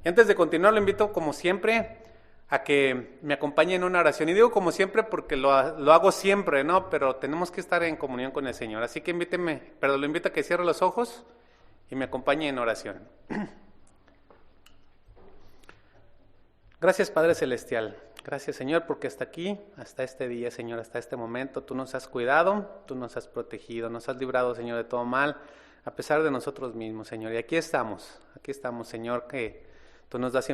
Y antes de continuar, lo invito como siempre a que me acompañe en una oración. Y digo como siempre porque lo hago siempre, ¿no? Pero tenemos que estar en comunión con el Señor. Así que lo invito a que cierre los ojos y me acompañe en oración. Gracias, Padre Celestial. Gracias, Señor, porque hasta aquí, hasta este día, Señor, hasta este momento, tú nos has cuidado, tú nos has protegido, nos has librado, Señor, de todo mal, a pesar de nosotros mismos, Señor. Y aquí estamos, Señor, que tú nos das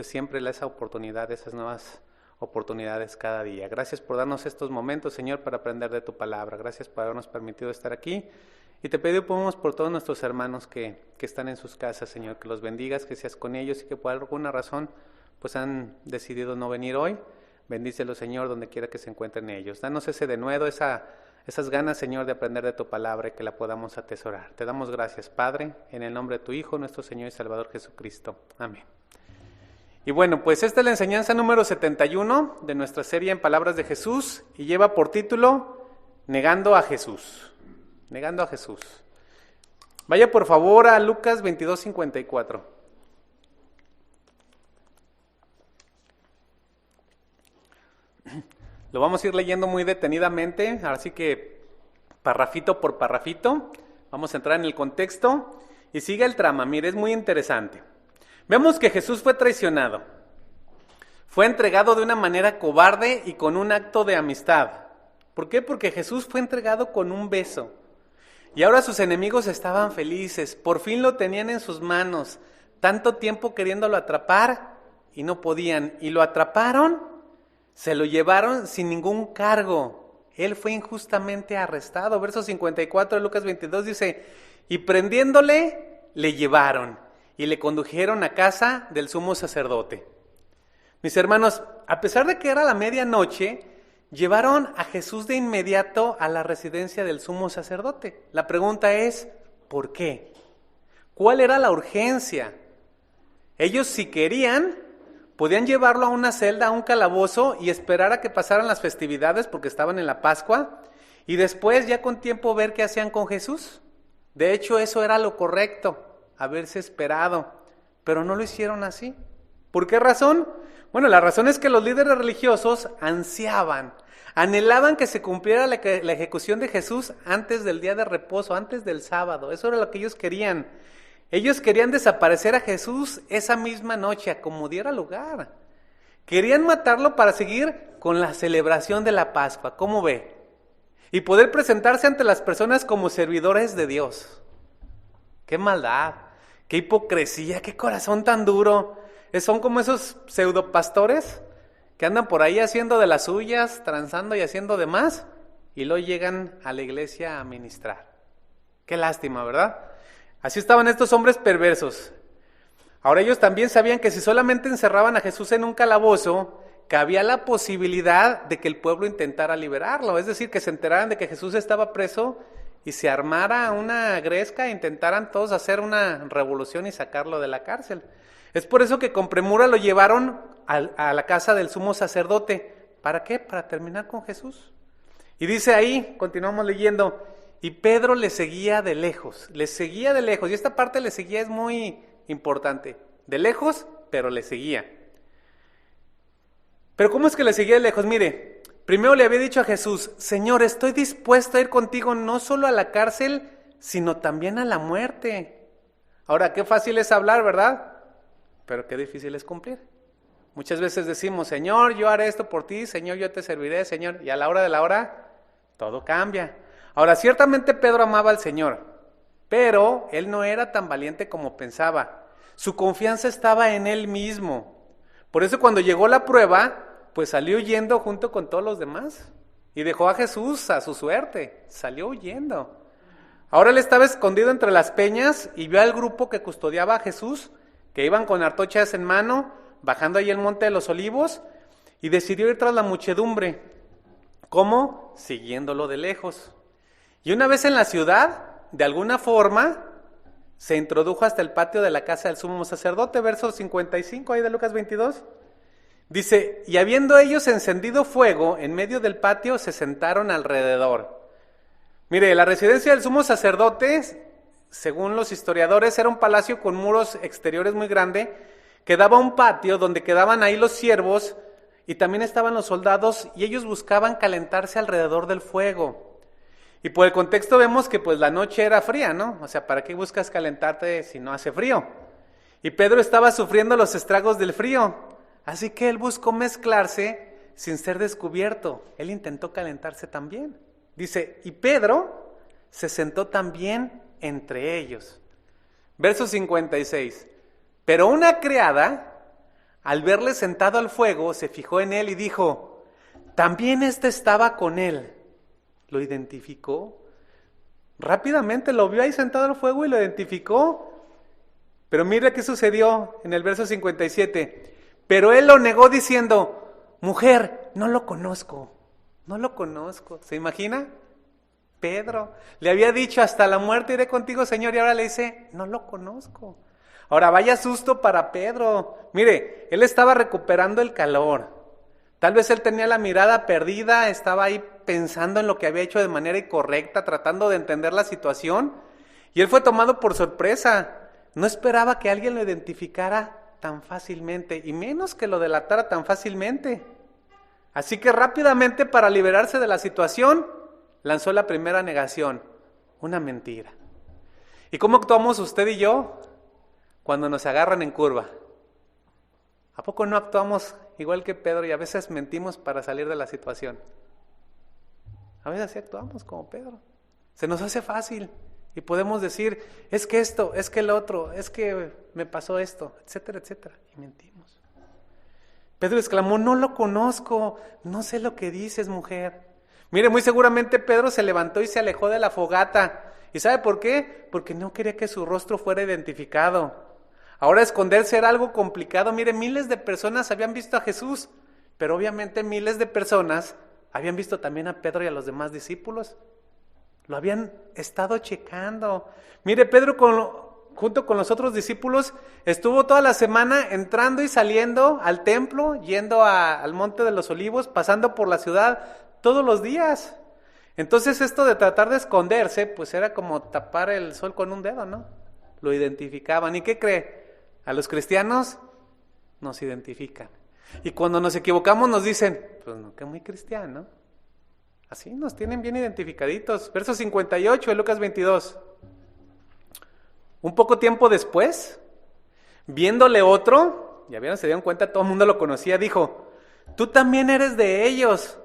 siempre esa oportunidad, esas nuevas oportunidades cada día. Gracias por darnos estos momentos, Señor, para aprender de tu palabra. Gracias por habernos permitido estar aquí. Y te pedimos por todos nuestros hermanos que están en sus casas, Señor, que los bendigas, que seas con ellos y que por alguna razón pues han decidido no venir hoy. Bendícelos, Señor, donde quiera que se encuentren ellos. Danos ese denuedo, esas ganas, Señor, de aprender de tu palabra y que la podamos atesorar. Te damos gracias, Padre, en el nombre de tu Hijo, nuestro Señor y Salvador Jesucristo. Amén. Y bueno, pues esta es la enseñanza número 71 de nuestra serie en Palabras de Jesús y lleva por título Negando a Jesús. Negando a Jesús. Vaya por favor a Lucas 22:54. Lo vamos a ir leyendo muy detenidamente, así que parrafito por parrafito. Vamos a entrar en el contexto y sigue el trama. Mire, es muy interesante. Vemos que Jesús fue traicionado. Fue entregado de una manera cobarde y con un acto de amistad. ¿Por qué? Porque Jesús fue entregado con un beso. Y ahora sus enemigos estaban felices. Por fin lo tenían en sus manos. Tanto tiempo queriéndolo atrapar y no podían. Y lo atraparon, se lo llevaron sin ningún cargo. Él fue injustamente arrestado. Verso 54 de Lucas 22 dice, y prendiéndole, le llevaron y le condujeron a casa del sumo sacerdote. Mis hermanos, a pesar de que era la medianoche, llevaron a Jesús de inmediato a la residencia del sumo sacerdote. La pregunta es, ¿por qué? ¿Cuál era la urgencia? Ellos, si querían, podían llevarlo a una celda, a un calabozo y esperar a que pasaran las festividades porque estaban en la Pascua y después ya con tiempo ver qué hacían con Jesús. De hecho, eso era lo correcto, haberse esperado, pero no lo hicieron así. ¿Por qué razón? Bueno, la razón es que los líderes religiosos anhelaban que se cumpliera la ejecución de Jesús antes del día de reposo, antes del sábado. Eso era lo que ellos querían. Ellos querían desaparecer a Jesús esa misma noche, a como diera lugar. Querían matarlo para seguir con la celebración de la Pascua, ¿cómo ve? Y poder presentarse ante las personas como servidores de Dios. ¡Qué maldad! ¡Qué hipocresía! ¡Qué corazón tan duro! Son como esos pseudopastores que andan por ahí haciendo de las suyas, transando y haciendo de más, y luego llegan a la iglesia a ministrar. ¡Qué lástima!, ¿verdad? Así estaban estos hombres perversos. Ahora ellos también sabían que si solamente encerraban a Jesús en un calabozo, cabía la posibilidad de que el pueblo intentara liberarlo, es decir, que se enteraran de que Jesús estaba preso y se armara una gresca e intentaran todos hacer una revolución y sacarlo de la cárcel. Es por eso que con premura lo llevaron a la casa del sumo sacerdote. ¿Para qué? Para terminar con Jesús. Y dice ahí, continuamos leyendo, y Pedro le seguía de lejos, y esta parte le seguía es muy importante, de lejos, pero le seguía. Pero ¿cómo es que le seguía de lejos? Mire, primero le había dicho a Jesús, Señor, estoy dispuesto a ir contigo no solo a la cárcel, sino también a la muerte. Ahora, qué fácil es hablar, ¿verdad? Pero qué difícil es cumplir. Muchas veces decimos, Señor, yo haré esto por ti, Señor, yo te serviré, Señor, y a la hora de la hora, todo cambia. Ahora, ciertamente Pedro amaba al Señor, pero él no era tan valiente como pensaba. Su confianza estaba en él mismo. Por eso cuando llegó la prueba, pues salió huyendo junto con todos los demás. Y dejó a Jesús a su suerte, salió huyendo. Ahora él estaba escondido entre las peñas y vio al grupo que custodiaba a Jesús, que iban con antorchas en mano, bajando ahí el monte de los olivos, y decidió ir tras la muchedumbre. ¿Cómo? Siguiéndolo de lejos. Y una vez en la ciudad, de alguna forma, se introdujo hasta el patio de la casa del sumo sacerdote, verso 55 ahí de Lucas 22. Dice, y habiendo ellos encendido fuego en medio del patio, se sentaron alrededor. Mire, la residencia del sumo sacerdote, según los historiadores, era un palacio con muros exteriores muy grande, quedaba un patio donde quedaban ahí los siervos y también estaban los soldados y ellos buscaban calentarse alrededor del fuego. Y por el contexto vemos que pues la noche era fría, ¿no? O sea, ¿para qué buscas calentarte si no hace frío? Y Pedro estaba sufriendo los estragos del frío, así que él buscó mezclarse sin ser descubierto. Él intentó calentarse también. Dice, y Pedro se sentó también entre ellos. Verso 56. Pero una criada, al verle sentado al fuego, se fijó en él y dijo, también éste estaba con él. Lo identificó. Rápidamente lo vio ahí sentado al fuego y lo identificó. Pero mira qué sucedió en el verso 57. Pero él lo negó diciendo, mujer, no lo conozco. ¿Se imagina? Pedro le había dicho, hasta la muerte iré contigo, Señor, y ahora le dice, no lo conozco. Ahora vaya susto para Pedro. Mire, él estaba recuperando el calor. Tal vez él tenía la mirada perdida, estaba ahí pensando en lo que había hecho de manera incorrecta, tratando de entender la situación, y él fue tomado por sorpresa. No esperaba que alguien lo identificara tan fácilmente, y menos que lo delatara tan fácilmente. Así que rápidamente, para liberarse de la situación, lanzó la primera negación, una mentira. ¿Y cómo actuamos usted y yo cuando nos agarran en curva? ¿A poco no actuamos igual que Pedro y a veces mentimos para salir de la situación? A veces así actuamos como Pedro. Se nos hace fácil y podemos decir, es que esto, es que el otro, es que me pasó esto, etcétera, etcétera, y mentimos. Pedro exclamó, no lo conozco, no sé lo que dices, mujer. Mire, muy seguramente Pedro se levantó y se alejó de la fogata. ¿Y sabe por qué? Porque no quería que su rostro fuera identificado. Ahora esconderse era algo complicado. Mire, miles de personas habían visto a Jesús, pero obviamente miles de personas habían visto también a Pedro y a los demás discípulos. Lo habían estado checando. Mire, Pedro junto con los otros discípulos estuvo toda la semana entrando y saliendo al templo, yendo al Monte de los Olivos, pasando por la ciudad todos los días. Entonces esto de tratar de esconderse, pues era como tapar el sol con un dedo, ¿no? Lo identificaban. ¿Y qué cree? A los cristianos nos identifican. Y cuando nos equivocamos nos dicen, pues no, que muy cristiano. Así nos tienen bien identificaditos. Verso 58 de Lucas 22. Un poco tiempo después, viéndole otro, ya vieron, se dieron cuenta, todo el mundo lo conocía, dijo, tú también eres de ellos.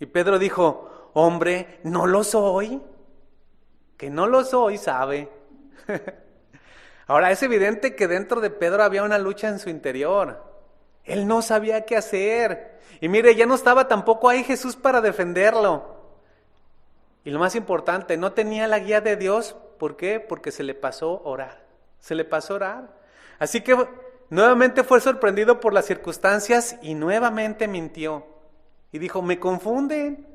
Y Pedro dijo, hombre, no lo soy. Que no lo soy, sabe. Ahora es evidente que dentro de Pedro había una lucha en su interior. Él no sabía qué hacer. Y mire, ya no estaba tampoco ahí Jesús para defenderlo. Y lo más importante, no tenía la guía de Dios. ¿Por qué? Porque se le pasó orar. Así que nuevamente fue sorprendido por las circunstancias y nuevamente mintió. Y dijo, me confunden,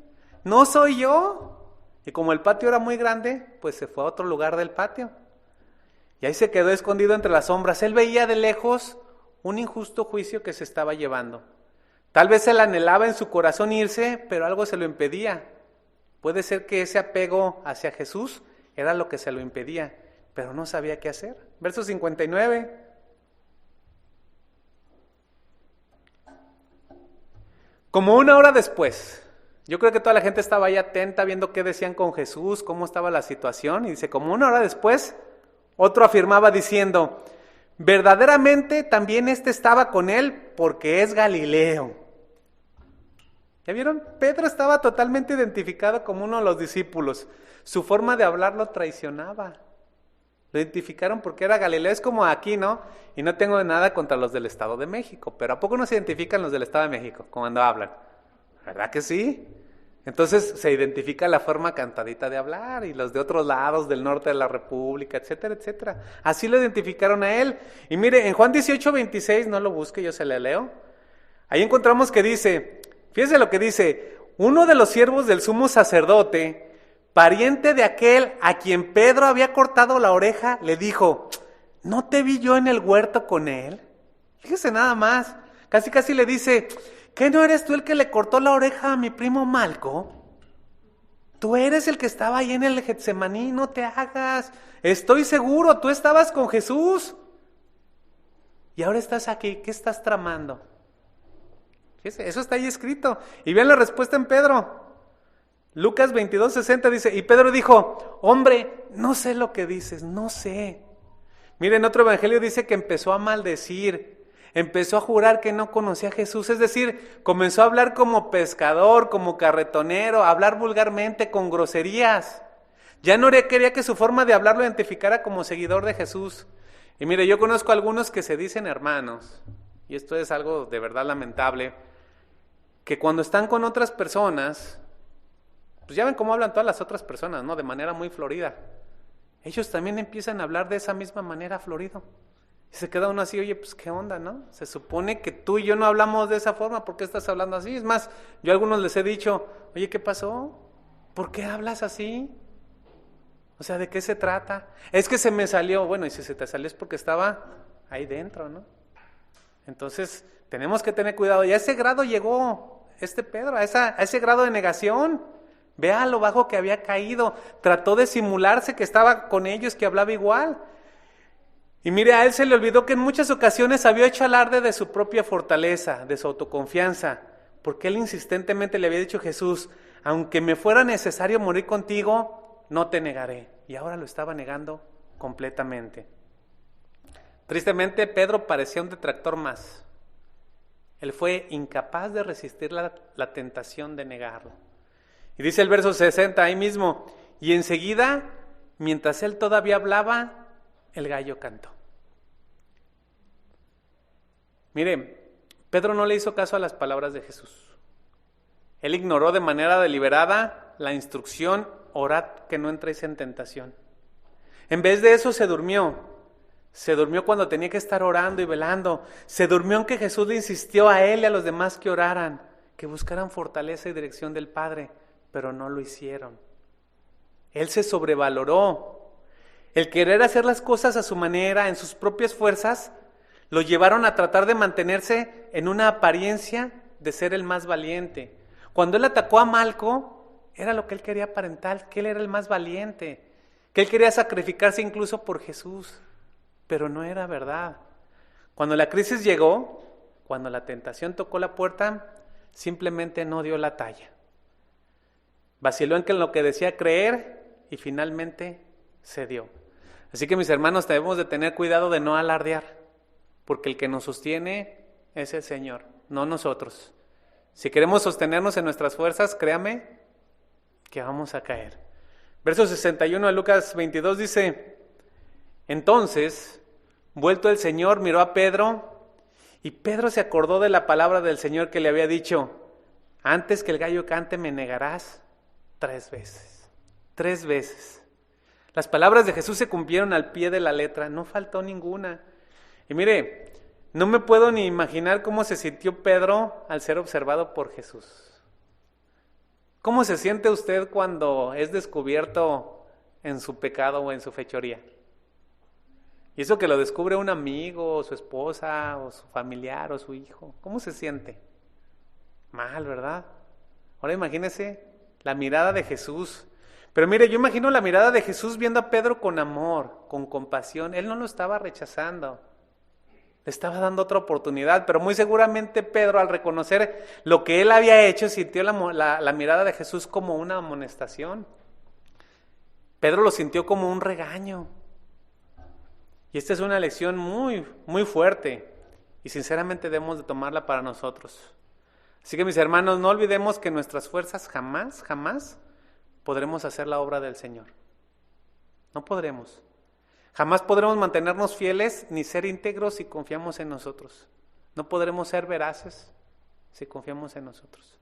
no soy yo. Y como el patio era muy grande, pues se fue a otro lugar del patio. Y ahí se quedó escondido entre las sombras. Él veía de lejos un injusto juicio que se estaba llevando. Tal vez él anhelaba en su corazón irse, pero algo se lo impedía. Puede ser que ese apego hacia Jesús era lo que se lo impedía, pero no sabía qué hacer. Verso 59. Como una hora después, yo creo que toda la gente estaba ahí atenta viendo qué decían con Jesús, cómo estaba la situación, y dice, como una hora después, otro afirmaba diciendo, verdaderamente también estaba con él porque es Galileo. ¿Ya vieron? Pedro estaba totalmente identificado como uno de los discípulos. Su forma de hablar lo traicionaba. Lo identificaron porque era Galileo. Es como aquí, ¿no? Y no tengo nada contra los del Estado de México, pero ¿a poco no se identifican los del Estado de México cuando hablan? ¿Verdad que sí? Entonces se identifica la forma cantadita de hablar y los de otros lados del norte de la República, etcétera, etcétera. Así lo identificaron a él. Y mire, en Juan 18:26, no lo busque, yo se le leo. Ahí encontramos que dice, fíjese lo que dice, uno de los siervos del sumo sacerdote, pariente de aquel a quien Pedro había cortado la oreja, le dijo, ¿no te vi yo en el huerto con él? Fíjese nada más, casi le dice, ¿qué no eres tú el que le cortó la oreja a mi primo Malco? Tú eres el que estaba ahí en el Getsemaní, no te hagas. Estoy seguro, tú estabas con Jesús. Y ahora estás aquí, ¿qué estás tramando? Fíjese, eso está ahí escrito. Y vean la respuesta en Pedro. Lucas 22:60 dice, y Pedro dijo, hombre, no sé lo que dices, no sé. Miren, otro evangelio dice que empezó a maldecir, empezó a jurar que no conocía a Jesús, es decir, comenzó a hablar como pescador, como carretonero, a hablar vulgarmente, con groserías. Ya no quería que su forma de hablar lo identificara como seguidor de Jesús. Y mire, yo conozco a algunos que se dicen hermanos, y esto es algo de verdad lamentable, que cuando están con otras personas, pues ya ven cómo hablan todas las otras personas, ¿no? De manera muy florida. Ellos también empiezan a hablar de esa misma manera florido. Y se queda uno así, oye, pues qué onda, ¿no? Se supone que tú y yo no hablamos de esa forma, ¿por qué estás hablando así? Es más, yo a algunos les he dicho, oye, ¿qué pasó? ¿Por qué hablas así? O sea, ¿de qué se trata? Es que se me salió. Bueno, y si se te salió es porque estaba ahí dentro, ¿no? Entonces, tenemos que tener cuidado. Y a ese grado llegó Pedro, a ese grado de negación. Vea lo bajo que había caído. Trató de simularse que estaba con ellos, que hablaba igual. Y mire, a él se le olvidó que en muchas ocasiones había hecho alarde de su propia fortaleza, de su autoconfianza, porque él insistentemente le había dicho a Jesús, aunque me fuera necesario morir contigo, no te negaré. Y ahora lo estaba negando completamente. Tristemente, Pedro parecía un detractor más. Él fue incapaz de resistir la tentación de negarlo. Y dice el verso 60 ahí mismo, y enseguida, mientras él todavía hablaba, el gallo cantó. Mire, Pedro no le hizo caso a las palabras de Jesús. Él ignoró de manera deliberada la instrucción, orad que no entréis en tentación. En vez de eso se durmió. Se durmió cuando tenía que estar orando y velando. Se durmió en que Jesús le insistió a él y a los demás que oraran, que buscaran fortaleza y dirección del Padre, pero no lo hicieron. Él se sobrevaloró. El querer hacer las cosas a su manera, en sus propias fuerzas, lo llevaron a tratar de mantenerse en una apariencia de ser el más valiente. Cuando él atacó a Malco, era lo que él quería aparentar, que él era el más valiente, que él quería sacrificarse incluso por Jesús, pero no era verdad. Cuando la crisis llegó, cuando la tentación tocó la puerta, simplemente no dio la talla. Vaciló en lo que decía creer y finalmente cedió. Así que mis hermanos, debemos de tener cuidado de no alardear, porque el que nos sostiene es el Señor, no nosotros. Si queremos sostenernos en nuestras fuerzas, créame que vamos a caer. Verso 61 de Lucas 22 dice, entonces, vuelto el Señor, miró a Pedro, y Pedro se acordó de la palabra del Señor que le había dicho, antes que el gallo cante me negarás 3 veces. 3 veces. Las palabras de Jesús se cumplieron al pie de la letra, no faltó ninguna. Y mire, no me puedo ni imaginar cómo se sintió Pedro al ser observado por Jesús. ¿Cómo se siente usted cuando es descubierto en su pecado o en su fechoría? Y eso que lo descubre un amigo, o su esposa, o su familiar, o su hijo. ¿Cómo se siente? Mal, ¿verdad? Ahora imagínese la mirada de Jesús. Pero mire, yo imagino la mirada de Jesús viendo a Pedro con amor, con compasión. Él no lo estaba rechazando. Le estaba dando otra oportunidad, pero muy seguramente Pedro, al reconocer lo que él había hecho, sintió la mirada de Jesús como una amonestación. Pedro lo sintió como un regaño. Y esta es una lección muy, muy fuerte, y sinceramente debemos de tomarla para nosotros. Así que mis hermanos, no olvidemos que nuestras fuerzas jamás, jamás podremos hacer la obra del Señor. No podremos. Jamás podremos mantenernos fieles ni ser íntegros si confiamos en nosotros. No podremos ser veraces si confiamos en nosotros.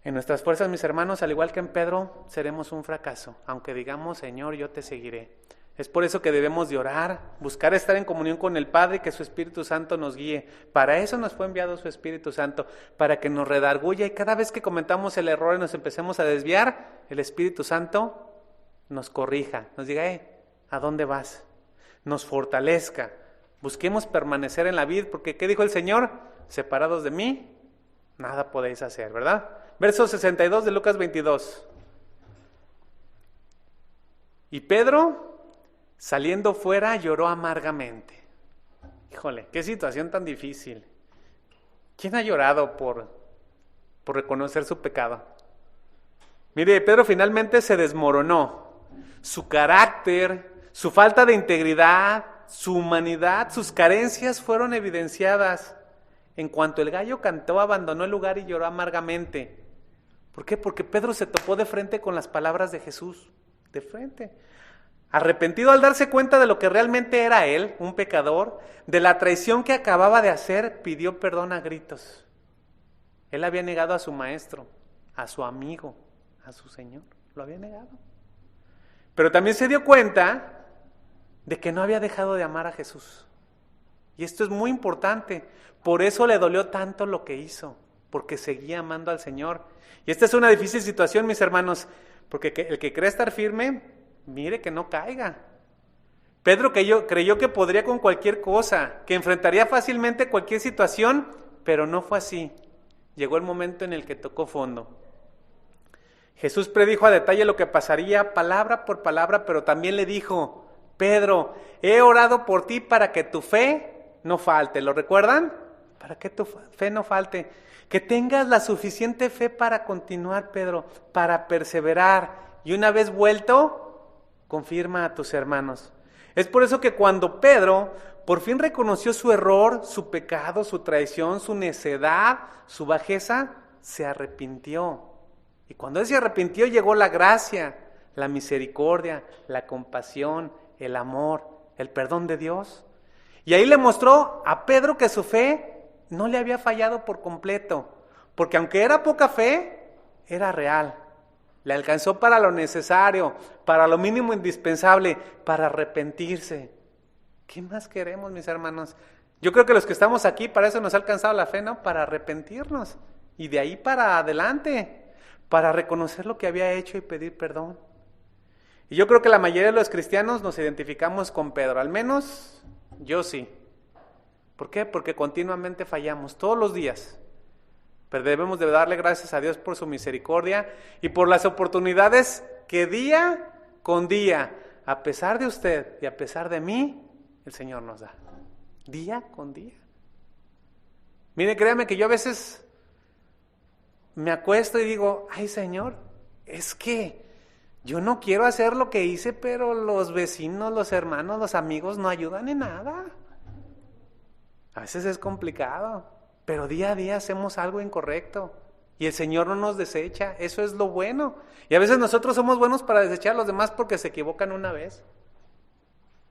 En nuestras fuerzas, mis hermanos, al igual que en Pedro, seremos un fracaso, aunque digamos, Señor, yo te seguiré. Es por eso que debemos de orar, buscar estar en comunión con el Padre y que su Espíritu Santo nos guíe. Para eso nos fue enviado su Espíritu Santo, para que nos redarguya y cada vez que cometamos el error y nos empecemos a desviar, el Espíritu Santo nos corrija, nos diga, ¿a dónde vas? Nos fortalezca. Busquemos permanecer en la vid, porque ¿qué dijo el Señor? Separados de mí, nada podéis hacer, ¿verdad? Verso 62 de Lucas 22. Y Pedro Saliendo fuera, lloró amargamente. Híjole, qué situación tan difícil. ¿Quién ha llorado por reconocer su pecado? Mire, Pedro finalmente se desmoronó. Su carácter, su falta de integridad, su humanidad, sus carencias fueron evidenciadas. En cuanto el gallo cantó, abandonó el lugar y lloró amargamente. ¿Por qué? Porque Pedro se topó de frente con las palabras de Jesús. De frente. Arrepentido al darse cuenta de lo que realmente era él, un pecador, de la traición que acababa de hacer, pidió perdón a gritos. Él había negado a su maestro, a su amigo, a su Señor. Lo había negado. Pero también se dio cuenta de que no había dejado de amar a Jesús. Y esto es muy importante. Por eso le dolió tanto lo que hizo, porque seguía amando al Señor. Y esta es una difícil situación, mis hermanos, porque el que cree estar firme, mire que no caiga. Pedro creyó que podría con cualquier cosa, que enfrentaría fácilmente cualquier situación, pero no fue así. Llegó el momento en el que tocó fondo. Jesús predijo a detalle lo que pasaría palabra por palabra, pero también le dijo: Pedro, he orado por ti para que tu fe no falte. ¿Lo recuerdan? Para que tu fe no falte. Que tengas la suficiente fe para continuar, Pedro, para perseverar. Y una vez vuelto, confirma a tus hermanos. Es por eso que cuando Pedro por fin reconoció su error, su pecado, su traición, su necedad, su bajeza, se arrepintió. Y cuando él se arrepintió, llegó la gracia, la misericordia, la compasión, el amor, el perdón de Dios. Y ahí le mostró a Pedro que su fe no le había fallado por completo, porque aunque era poca fe, era real. Le alcanzó para lo necesario, para lo mínimo indispensable, para arrepentirse. ¿Qué más queremos, mis hermanos? Yo creo que los que estamos aquí, para eso nos ha alcanzado la fe, ¿no? Para arrepentirnos. Y de ahí para adelante, para reconocer lo que había hecho y pedir perdón. Y yo creo que la mayoría de los cristianos nos identificamos con Pedro, al menos yo sí. ¿Por qué? Porque continuamente fallamos, todos los días. Pero debemos de darle gracias a Dios por su misericordia y por las oportunidades que día con día, a pesar de usted y a pesar de mí, el Señor nos da. Día con día. Mire, créame que yo a veces me acuesto y digo: ay, Señor, es que yo no quiero hacer lo que hice, pero los vecinos, los hermanos, los amigos no ayudan en nada. A veces es complicado, pero día a día hacemos algo incorrecto y el Señor no nos desecha. Eso es lo bueno. Y a veces nosotros somos buenos para desechar a los demás porque se equivocan una vez.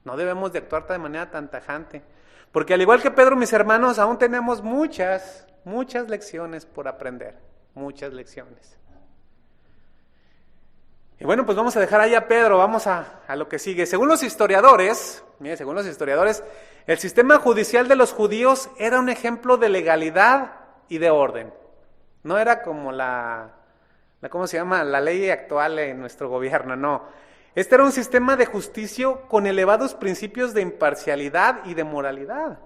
No debemos de actuar de manera tan tajante, porque al igual que Pedro, mis hermanos, aún tenemos muchas lecciones por aprender, muchas lecciones. Y bueno, pues vamos a dejar ahí a Pedro, vamos a lo que sigue. Según los historiadores, el sistema judicial de los judíos era un ejemplo de legalidad y de orden. No era como la ley actual en nuestro gobierno, no. Este era un sistema de justicia con elevados principios de imparcialidad y de moralidad.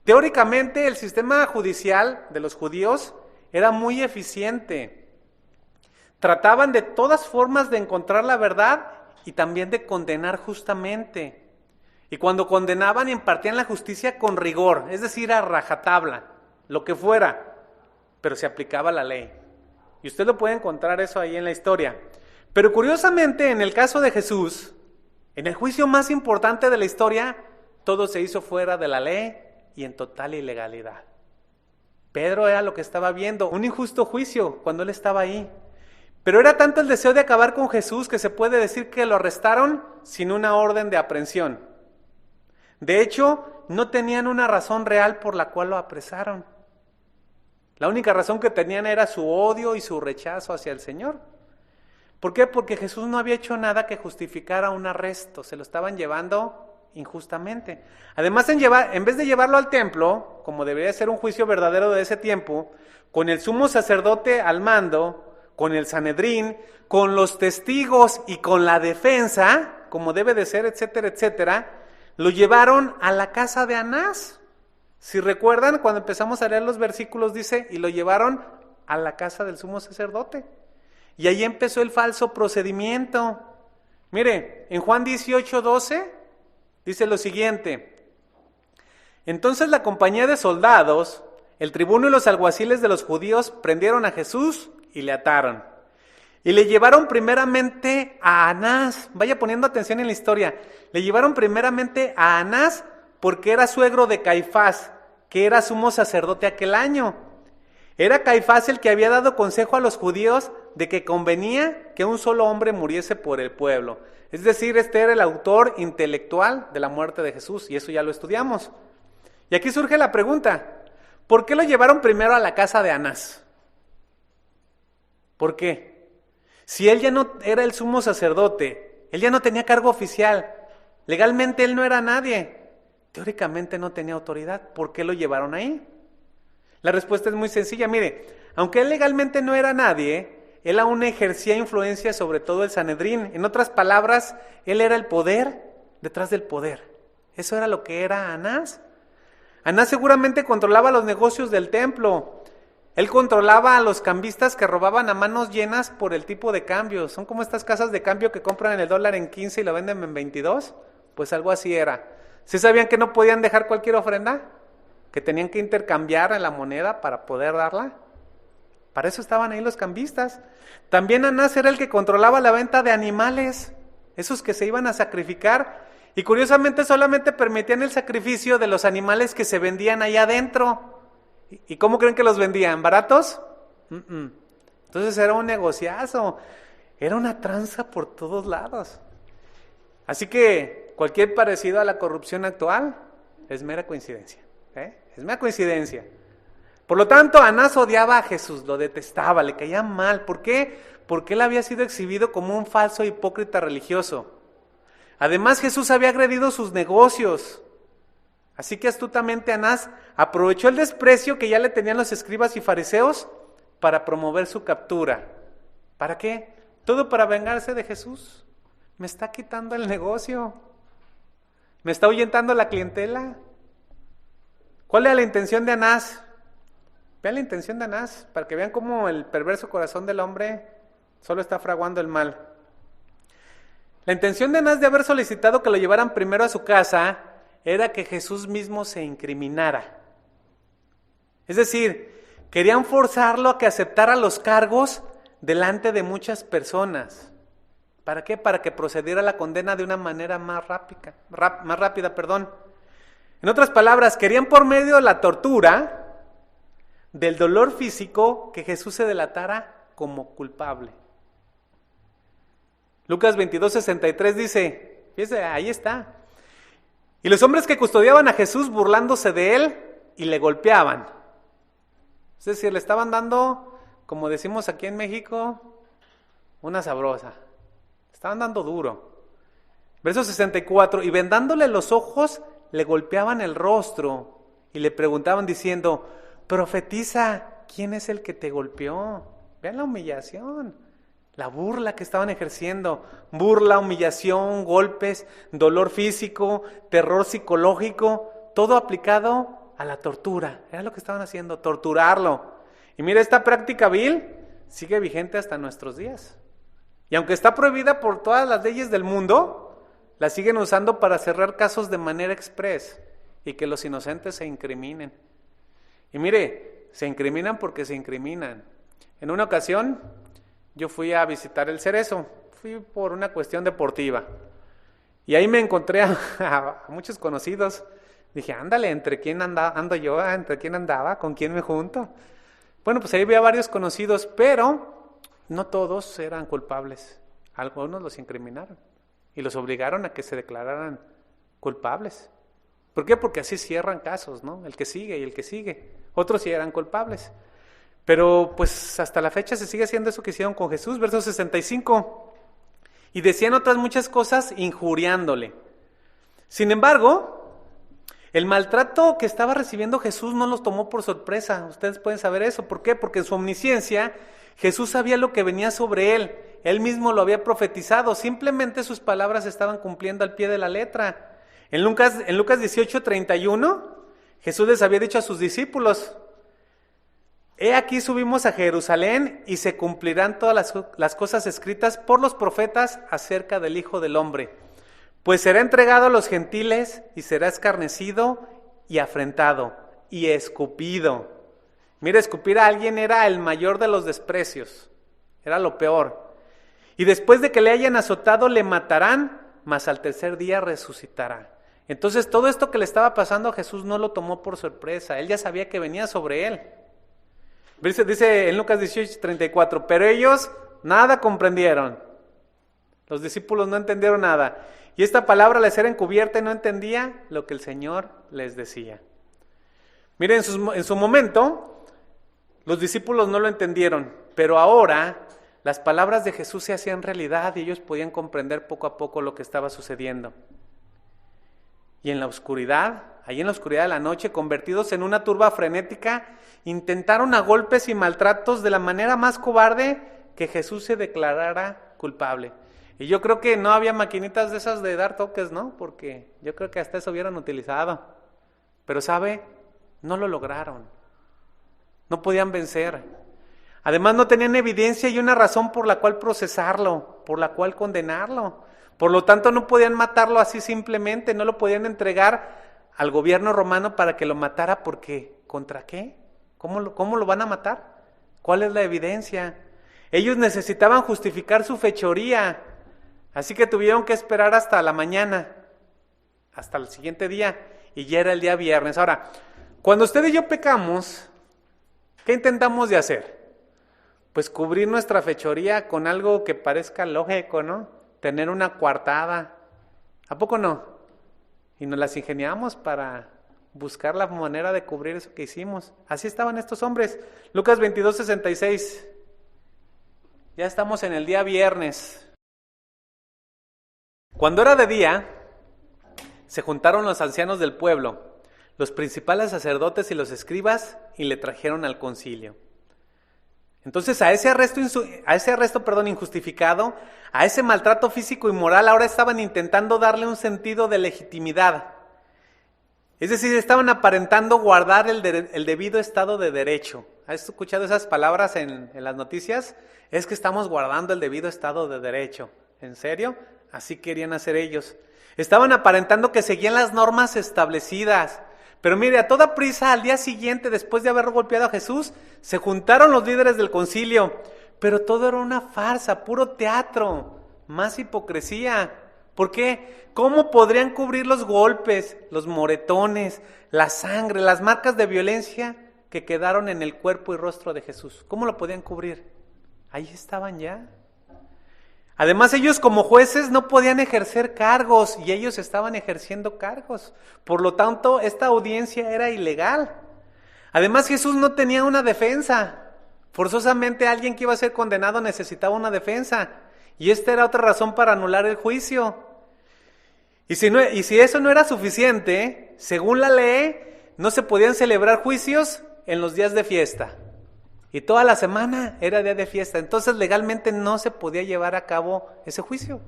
Teóricamente, el sistema judicial de los judíos era muy eficiente. Trataban de todas formas de encontrar la verdad y también de condenar justamente. Y cuando condenaban, impartían la justicia con rigor, es decir, a rajatabla, lo que fuera, pero se aplicaba la ley. Y usted lo puede encontrar eso ahí en la historia. Pero curiosamente, en el caso de Jesús, en el juicio más importante de la historia, todo se hizo fuera de la ley y en total ilegalidad. Pedro era lo que estaba viendo, un injusto juicio cuando él estaba ahí. Pero era tanto el deseo de acabar con Jesús que se puede decir que lo arrestaron sin una orden de aprehensión. De hecho, no tenían una razón real por la cual lo apresaron. La única razón que tenían era su odio y su rechazo hacia el Señor. ¿Por qué? Porque Jesús no había hecho nada que justificara un arresto, se lo estaban llevando injustamente. Además, en vez de llevarlo al templo, como debería ser un juicio verdadero de ese tiempo, con el sumo sacerdote al mando, con el Sanedrín, con los testigos y con la defensa, como debe de ser, etcétera, etcétera, lo llevaron a la casa de Anás. Si recuerdan, cuando empezamos a leer los versículos dice, y lo llevaron a la casa del sumo sacerdote. Y ahí empezó el falso procedimiento. Mire, en Juan 18:12 Dice lo siguiente: entonces la compañía de soldados, el tribuno y los alguaciles de los judíos prendieron a Jesús y le ataron. Y le llevaron primeramente a Anás. Vaya poniendo atención en la historia. Le llevaron primeramente a Anás porque era suegro de Caifás, que era sumo sacerdote aquel año. Era Caifás el que había dado consejo a los judíos de que convenía que un solo hombre muriese por el pueblo. Es decir, este era el autor intelectual de la muerte de Jesús, y eso ya lo estudiamos. Y aquí surge la pregunta: ¿por qué lo llevaron primero a la casa de Anás? ¿Por qué? Si él ya no era el sumo sacerdote, él ya no tenía cargo oficial, legalmente él no era nadie, teóricamente no tenía autoridad, ¿por qué lo llevaron ahí? La respuesta es muy sencilla. Mire, aunque él legalmente no era nadie, él aún ejercía influencia sobre todo el Sanedrín. En otras palabras, él era el poder detrás del poder. Eso era lo que era Anás. Anás seguramente controlaba los negocios del templo. Él controlaba a los cambistas que robaban a manos llenas por el tipo de cambio. Son como estas casas de cambio que compran el dólar en 15 y lo venden en 22. Pues algo así era. ¿Sí sabían que no podían dejar cualquier ofrenda? Que tenían que intercambiar la moneda para poder darla. Para eso estaban ahí los cambistas. También Anás era el que controlaba la venta de animales, esos que se iban a sacrificar. Y curiosamente solamente permitían el sacrificio de los animales que se vendían allá adentro. ¿Y cómo creen que los vendían? ¿Baratos? Entonces era un negociazo, era una tranza por todos lados. Así que cualquier parecido a la corrupción actual es mera coincidencia, es mera coincidencia. Por lo tanto, Anás odiaba a Jesús, lo detestaba, le caía mal. ¿Por qué? Porque él había sido exhibido como un falso hipócrita religioso. Además, Jesús había agredido sus negocios. Así que astutamente Anás aprovechó el desprecio que ya le tenían los escribas y fariseos para promover su captura. ¿Para qué? Todo para vengarse de Jesús. Me está quitando el negocio. Me está ahuyentando la clientela. ¿Cuál era la intención de Anás? Vean la intención de Anás, para que vean cómo el perverso corazón del hombre solo está fraguando el mal. La intención de Anás de haber solicitado que lo llevaran primero a su casa era que Jesús mismo se incriminara. Es decir, querían forzarlo a que aceptara los cargos delante de muchas personas. ¿Para qué? Para que procediera a la condena de una manera más rápida. En otras palabras, querían por medio de la tortura, del dolor físico, que Jesús se delatara como culpable. Lucas 22:63 dice, fíjese, ahí está. Y los hombres que custodiaban a Jesús burlándose de él y le golpeaban. Es decir, le estaban dando, como decimos aquí en México, una sabrosa. Estaban dando duro. Verso 64, y vendándole los ojos, le golpeaban el rostro y le preguntaban diciendo, profetiza, ¿quién es el que te golpeó? Vean la humillación, la burla que estaban ejerciendo. Burla, humillación, golpes, dolor físico, terror psicológico, todo aplicado a la tortura. Era lo que estaban haciendo, torturarlo. Y mira, esta práctica vil sigue vigente hasta nuestros días. Y aunque está prohibida por todas las leyes del mundo, la siguen usando para cerrar casos de manera express y que los inocentes se incriminen. Y mire, se incriminan porque se incriminan. En una ocasión, yo fui a visitar el Cerezo, fui por una cuestión deportiva. Y ahí me encontré a muchos conocidos. Dije, ándale, ¿entre quién ando yo? ¿Entre quién andaba? ¿Con quién me junto? Bueno, pues ahí vi a varios conocidos, pero no todos eran culpables. Algunos los incriminaron y los obligaron a que se declararan culpables. ¿Por qué? Porque así cierran casos, ¿no? El que sigue y el que sigue. Otros sí eran culpables. Pero pues hasta la fecha se sigue haciendo eso que hicieron con Jesús. Verso 65. Y decían otras muchas cosas injuriándole. Sin embargo, el maltrato que estaba recibiendo Jesús no los tomó por sorpresa. Ustedes pueden saber eso. ¿Por qué? Porque en su omnisciencia Jesús sabía lo que venía sobre él. Él mismo lo había profetizado. Simplemente sus palabras estaban cumpliendo al pie de la letra. En Lucas 18:31, Jesús les había dicho a sus discípulos, he aquí subimos a Jerusalén y se cumplirán todas las cosas escritas por los profetas acerca del Hijo del Hombre. pues será entregado a los gentiles y será escarnecido y afrentado y escupido. Mira, escupir a alguien era el mayor de los desprecios, era lo peor. Y después de que le hayan azotado, le matarán, mas al tercer día resucitará. Entonces todo esto que le estaba pasando a Jesús no lo tomó por sorpresa, él ya sabía que venía sobre él. Dice en Lucas 18:34, pero ellos nada comprendieron. Los discípulos no entendieron nada. Y esta palabra les era encubierta y no entendía lo que el Señor les decía. Miren, en su momento, los discípulos no lo entendieron, pero ahora las palabras de Jesús se hacían realidad y ellos podían comprender poco a poco lo que estaba sucediendo. Y en la oscuridad, allí en la oscuridad de la noche, convertidos en una turba frenética, intentaron a golpes y maltratos de la manera más cobarde que Jesús se declarara culpable. Y yo creo que no había maquinitas de esas de dar toques, ¿no? Porque yo creo que hasta eso hubieran utilizado. Pero ¿sabe? No lo lograron. No podían vencer. Además no tenían evidencia y una razón por la cual procesarlo, por la cual condenarlo. Por lo tanto no podían matarlo así simplemente, no lo podían entregar al gobierno romano para que lo matara porque ¿contra qué? ¿Cómo lo van a matar? ¿Cuál es la evidencia? Ellos necesitaban justificar su fechoría, así que tuvieron que esperar hasta la mañana, hasta el siguiente día, y ya era el día viernes. Ahora, cuando usted y yo pecamos, ¿qué intentamos de hacer? Pues cubrir nuestra fechoría con algo que parezca lógico, ¿no? Tener una coartada. ¿A poco no? Y nos las ingeniamos para buscar la manera de cubrir eso que hicimos. Así estaban estos hombres. Lucas 22:66. Ya estamos en el día viernes. Cuando era de día, se juntaron los ancianos del pueblo, los principales sacerdotes y los escribas, y le trajeron al concilio. Entonces a ese arresto injustificado, a ese maltrato físico y moral, ahora estaban intentando darle un sentido de legitimidad. Es decir, estaban aparentando guardar el debido estado de derecho. ¿Has escuchado esas palabras en las noticias? Es que estamos guardando el debido estado de derecho. ¿En serio? Así querían hacer ellos. Estaban aparentando que seguían las normas establecidas. Pero mire, a toda prisa, al día siguiente, después de haber golpeado a Jesús, se juntaron los líderes del concilio. Pero todo era una farsa, puro teatro, más hipocresía. ¿Por qué? ¿Cómo podrían cubrir los golpes, los moretones, la sangre, las marcas de violencia que quedaron en el cuerpo y rostro de Jesús? ¿Cómo lo podían cubrir? Ahí estaban ya. Además, ellos como jueces no podían ejercer cargos y ellos estaban ejerciendo cargos. Por lo tanto, esta audiencia era ilegal. Además, Jesús no tenía una defensa. Forzosamente alguien que iba a ser condenado necesitaba una defensa. Y esta era otra razón para anular el juicio. Y si eso no era suficiente, según la ley, no se podían celebrar juicios en los días de fiesta. Y toda la semana era día de fiesta. Entonces legalmente no se podía llevar a cabo ese juicio.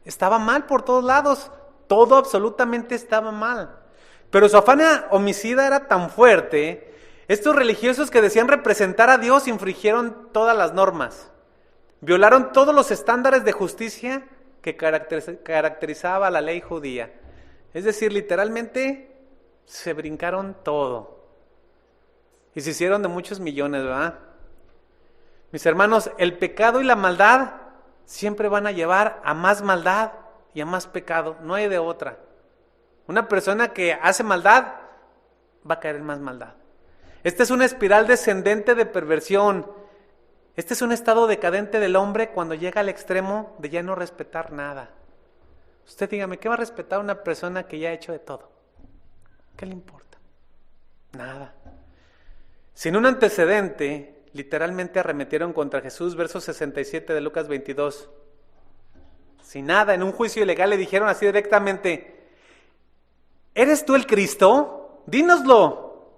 Estaba mal por todos lados. Todo absolutamente estaba mal. Pero su afán homicida era tan fuerte. Estos religiosos que decían representar a Dios infringieron todas las normas. Violaron todos los estándares de justicia que caracterizaba la ley judía. Es decir, literalmente se brincaron todo. Y se hicieron de muchos millones, ¿verdad? Mis hermanos, el pecado y la maldad siempre van a llevar a más maldad y a más pecado. No hay de otra. Una persona que hace maldad va a caer en más maldad. Esta es una espiral descendente de perversión. Este es un estado decadente del hombre cuando llega al extremo de ya no respetar nada. Usted dígame, ¿qué va a respetar una persona que ya ha hecho de todo? ¿Qué le importa? Nada. Sin un antecedente, literalmente arremetieron contra Jesús, verso 67 de Lucas 22. Sin nada, en un juicio ilegal le dijeron así directamente: ¿eres tú el Cristo? Dínoslo.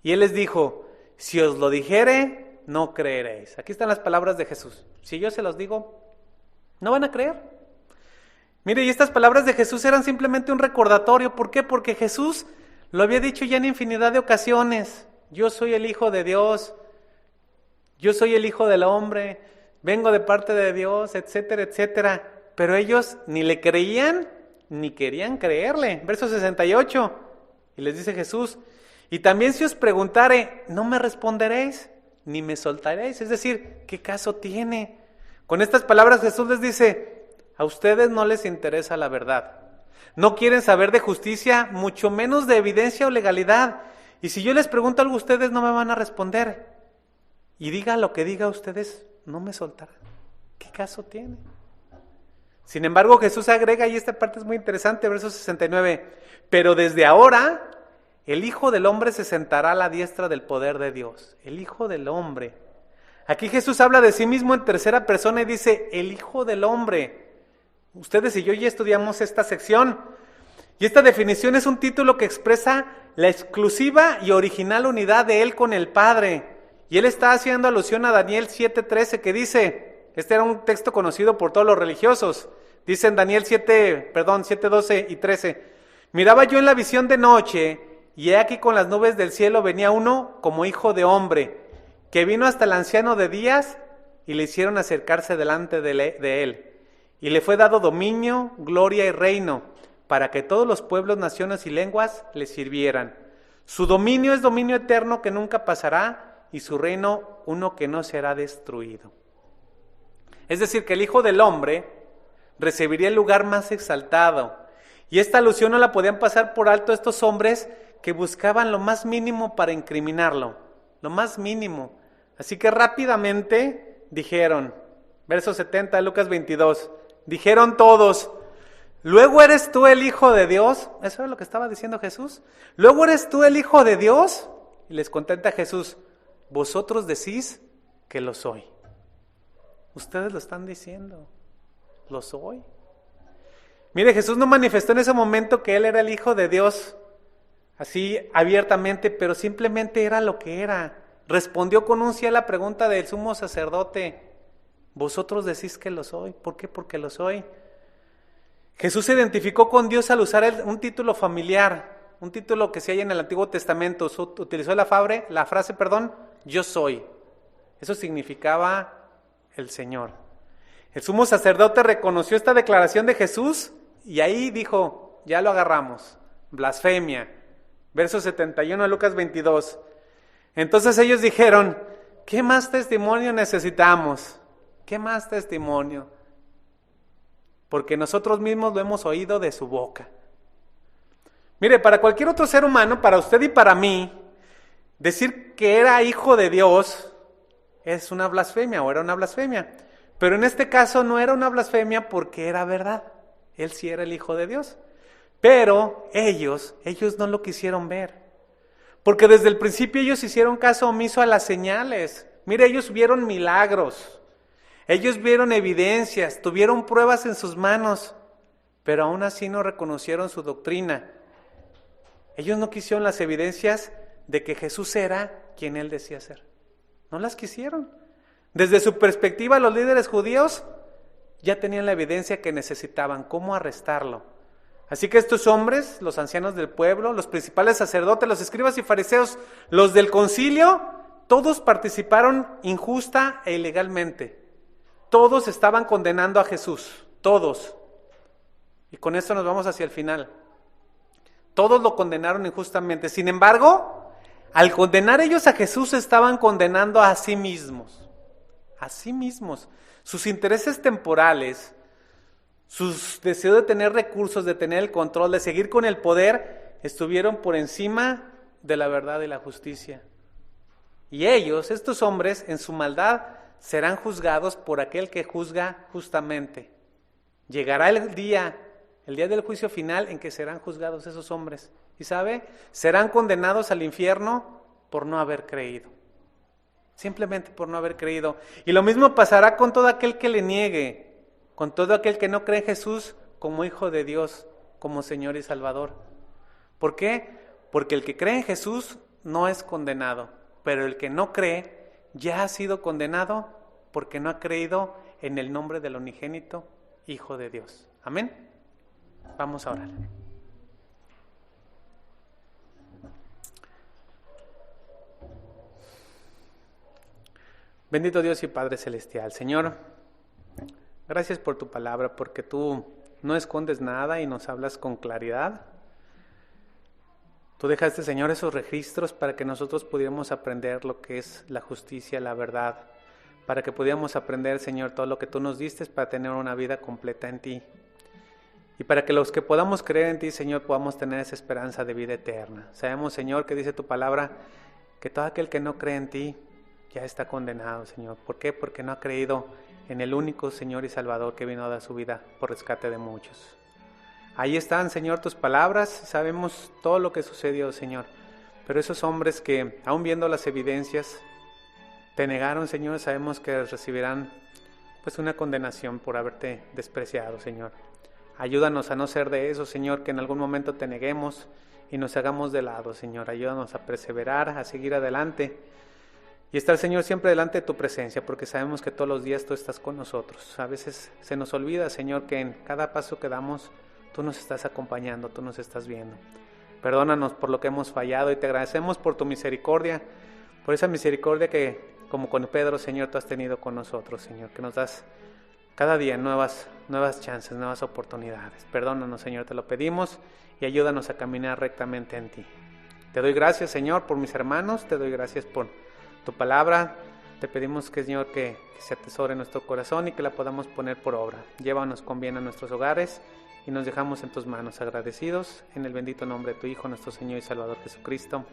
Y él les dijo: si os lo dijere, no creeréis. Aquí están las palabras de Jesús. Si yo se los digo, no van a creer. Mire, y estas palabras de Jesús eran simplemente un recordatorio. ¿Por qué? Porque Jesús lo había dicho ya en infinidad de ocasiones. Yo soy el Hijo de Dios, yo soy el Hijo del hombre, vengo de parte de Dios, etcétera, etcétera. Pero ellos ni le creían ni querían creerle. Verso 68, y les dice Jesús, y también si os preguntare, no me responderéis, ni me soltaréis. Es decir, ¿qué caso tiene? Con estas palabras Jesús les dice, a ustedes no les interesa la verdad. No quieren saber de justicia, mucho menos de evidencia o legalidad. Y si yo les pregunto algo, ustedes no me van a responder. Y diga lo que diga, ustedes no me soltarán. ¿Qué caso tiene? Sin embargo, Jesús agrega, y esta parte es muy interesante, verso 69, pero desde ahora el Hijo del Hombre se sentará a la diestra del poder de Dios. El Hijo del Hombre. Aquí Jesús habla de sí mismo en tercera persona y dice, el Hijo del Hombre. Ustedes y yo ya estudiamos esta sección. Y esta definición es un título que expresa la exclusiva y original unidad de Él con el Padre. Y Él está haciendo alusión a Daniel 7:13 que dice, este era un texto conocido por todos los religiosos, dice en Daniel 7:12 y 13, miraba yo en la visión de noche, y he aquí con las nubes del cielo venía uno como hijo de hombre, que vino hasta el anciano de días, y le hicieron acercarse delante de él. Y le fue dado dominio, gloria y reino, para que todos los pueblos, naciones y lenguas le sirvieran. Su dominio es dominio eterno que nunca pasará, y su reino uno que no será destruido. Es decir, que el Hijo del Hombre recibiría el lugar más exaltado. Y esta alusión no la podían pasar por alto estos hombres que buscaban lo más mínimo para incriminarlo. Lo más mínimo. Así que rápidamente dijeron, verso 70 de Lucas 22, dijeron todos, ¿luego eres tú el Hijo de Dios? Eso es lo que estaba diciendo Jesús. ¿Luego eres tú el Hijo de Dios? Y les contesta Jesús, vosotros decís que lo soy. Ustedes lo están diciendo, lo soy. Mire, Jesús no manifestó en ese momento que Él era el Hijo de Dios, así abiertamente, pero simplemente era lo que era. Respondió con un sí a la pregunta del sumo sacerdote, vosotros decís que lo soy. ¿Por qué? Porque lo soy. Jesús se identificó con Dios al usar un título familiar, un título que se halla en el Antiguo Testamento. Utilizó la frase, yo soy. Eso significaba el Señor. El sumo sacerdote reconoció esta declaración de Jesús y ahí dijo, ya lo agarramos, blasfemia. Verso 71 de Lucas 22. Entonces ellos dijeron, ¿qué más testimonio necesitamos? ¿Qué más testimonio? Porque nosotros mismos lo hemos oído de su boca. Mire, para cualquier otro ser humano, para usted y para mí, decir que era hijo de Dios es una blasfemia o era una blasfemia. Pero en este caso no era una blasfemia porque era verdad. Él sí era el Hijo de Dios. Pero ellos no lo quisieron ver. Porque desde el principio ellos hicieron caso omiso a las señales. Mire, ellos vieron milagros. Ellos vieron evidencias, tuvieron pruebas en sus manos. Pero aún así no reconocieron su doctrina. Ellos no quisieron las evidencias de que Jesús era quien Él decía ser. No las quisieron. Desde su perspectiva, los líderes judíos ya tenían la evidencia que necesitaban, cómo arrestarlo. Así que estos hombres, los ancianos del pueblo, los principales sacerdotes, los escribas y fariseos, los del concilio, todos participaron injusta e ilegalmente. Todos estaban condenando a Jesús, todos. Y con esto nos vamos hacia el final. Todos lo condenaron injustamente. Sin embargo, al condenar ellos a Jesús, estaban condenando a sí mismos. A sí mismos. Sus intereses temporales, sus deseos de tener recursos, de tener el control, de seguir con el poder, estuvieron por encima de la verdad y la justicia. Y ellos, estos hombres, en su maldad, serán juzgados por aquel que juzga justamente. Llegará el día del juicio final en que serán juzgados esos hombres. ¿Y sabe? Serán condenados al infierno por no haber creído. Simplemente por no haber creído. Y lo mismo pasará con todo aquel que le niegue, con todo aquel que no cree en Jesús como Hijo de Dios, como Señor y Salvador. ¿Por qué? Porque el que cree en Jesús no es condenado, pero el que no cree ya ha sido condenado porque no ha creído en el nombre del unigénito Hijo de Dios. Amén. Vamos a orar. Bendito Dios y Padre Celestial. Señor, gracias por tu palabra, porque tú no escondes nada y nos hablas con claridad. Tú dejaste, Señor, esos registros para que nosotros pudiéramos aprender lo que es la justicia, la verdad, para que pudiéramos aprender, Señor, todo lo que tú nos diste para tener una vida completa en ti. Y para que los que podamos creer en ti, Señor, podamos tener esa esperanza de vida eterna. Sabemos, Señor, que dice tu palabra, que todo aquel que no cree en ti ya está condenado, Señor. ¿Por qué? Porque no ha creído en el único Señor y Salvador que vino a dar su vida por rescate de muchos. Ahí están, Señor, tus palabras. Sabemos todo lo que sucedió, Señor. Pero esos hombres que, aún viendo las evidencias, te negaron, Señor, sabemos que recibirán pues una condenación por haberte despreciado, Señor. Ayúdanos a no ser de eso, Señor, que en algún momento te neguemos y nos hagamos de lado, Señor. Ayúdanos a perseverar, a seguir adelante y estar, Señor, siempre delante de tu presencia, porque sabemos que todos los días tú estás con nosotros. A veces se nos olvida, Señor, que en cada paso que damos tú nos estás acompañando, tú nos estás viendo. Perdónanos por lo que hemos fallado y te agradecemos por tu misericordia, por esa misericordia que, como con Pedro, Señor, tú has tenido con nosotros, Señor, que nos das cada día nuevas chances, nuevas oportunidades. Perdónanos, Señor, te lo pedimos y ayúdanos a caminar rectamente en ti. Te doy gracias, Señor, por mis hermanos, te doy gracias por tu palabra. Te pedimos que, Señor, que se atesore en nuestro corazón y que la podamos poner por obra. Llévanos con bien a nuestros hogares y nos dejamos en tus manos agradecidos, en el bendito nombre de tu Hijo, nuestro Señor y Salvador Jesucristo.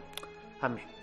Amén.